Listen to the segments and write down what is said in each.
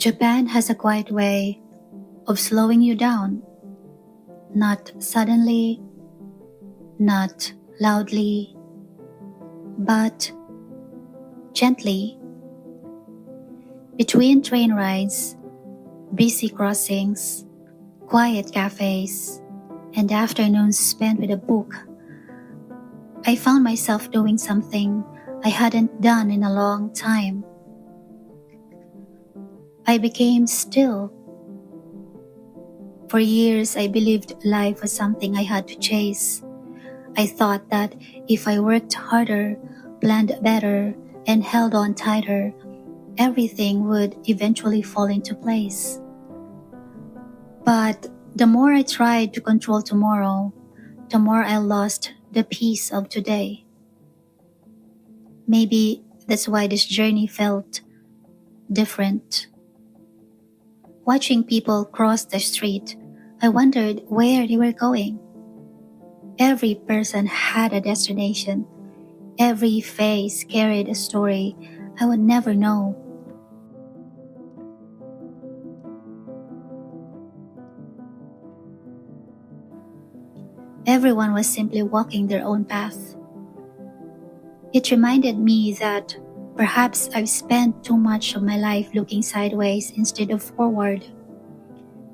Japan has a quiet way of slowing you down, not suddenly, not loudly, but gently. Between train rides, busy crossings, quiet cafes, and afternoons spent with a book, I found myself doing something I hadn't done in a long time. I became still. For years, I believed life was something I had to chase. I thought that if I worked harder, planned better, and held on tighter, everything would eventually fall into place. But the more I tried to control tomorrow, the more I lost the peace of today. Maybe that's why this journey felt different. Watching people cross the street, I wondered where they were going. Every person had a destination. Every face carried a story I would never know. Everyone was simply walking their own path. It reminded me that perhaps I've spent too much of my life looking sideways instead of forward,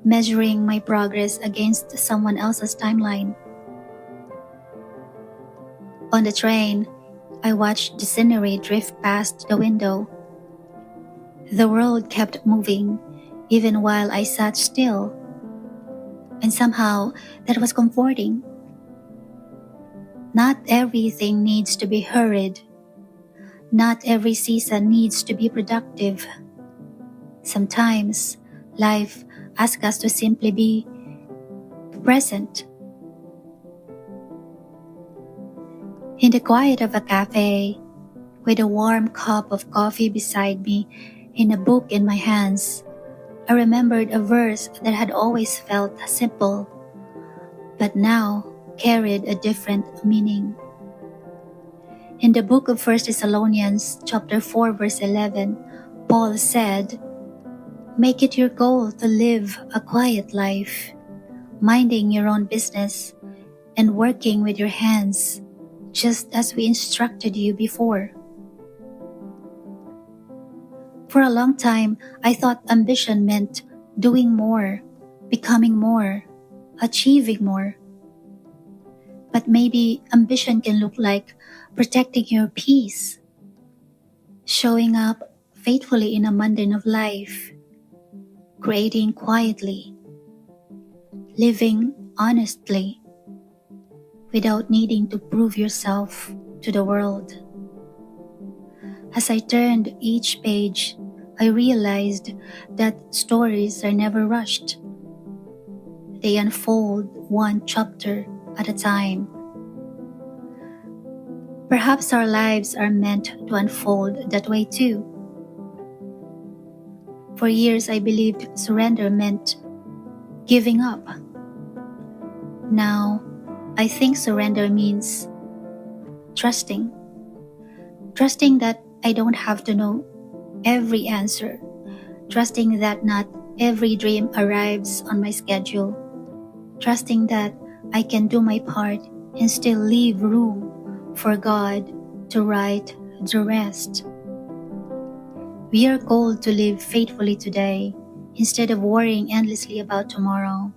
measuring my progress against someone else's timeline. On the train, I watched the scenery drift past the window. The world kept moving, even while I sat still, and somehow that was comforting. Not everything needs to be hurried. Not every season needs to be productive. Sometimes life asks us to simply be present. In the quiet of a cafe, with a warm cup of coffee beside me and a book in my hands, I remembered a verse that had always felt simple, but now carried a different meaning. In the book of 1 Thessalonians chapter 4 verse 11, Paul said, "Make it your goal to live a quiet life, minding your own business and working with your hands, just as we instructed you before." For a long time, I thought ambition meant doing more, becoming more, achieving more. But maybe ambition can look like protecting your peace, showing up faithfully in a mundane of life, creating quietly, living honestly, without needing to prove yourself to the world. As I turned each page, I realized that stories are never rushed. They unfold one chapter at a time. Perhaps our lives are meant to unfold that way too. For years, I believed surrender meant giving up. Now, I think surrender means trusting. Trusting that I don't have to know every answer. Trusting that not every dream arrives on my schedule. Trusting that I can do my part and still leave room for God to write the rest. We are called to live faithfully today instead of worrying endlessly about tomorrow.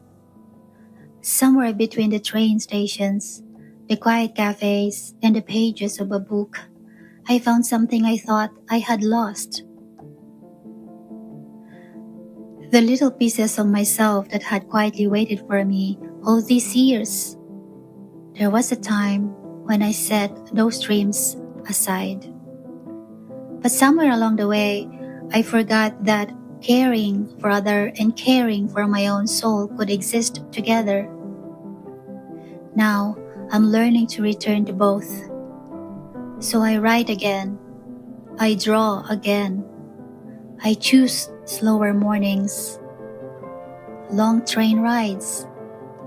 Somewhere between the train stations, the quiet cafes, and the pages of a book, I found something I thought I had lost. The little pieces of myself that had quietly waited for me all these years. There was a time when I set those dreams aside. But somewhere along the way, I forgot that caring for others and caring for my own soul could exist together. Now, I'm learning to return to both. So I write again. I draw again. I choose slower mornings, long train rides,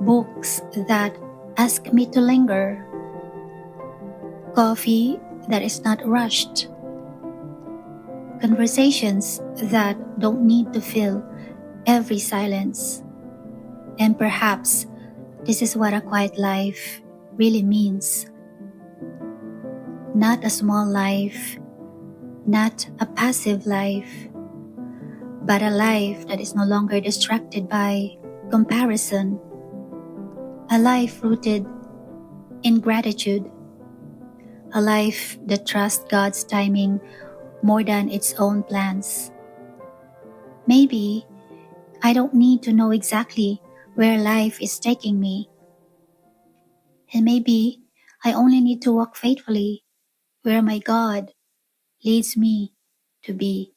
books that ask me to linger, coffee that is not rushed, conversations that don't need to fill every silence. And perhaps this is what a quiet life really means. Not a small life, not a passive life, but a life that is no longer distracted by comparison, a life rooted in gratitude, a life that trusts God's timing more than its own plans. Maybe I don't need to know exactly where life is taking me, and maybe I only need to walk faithfully where my God leads me to be.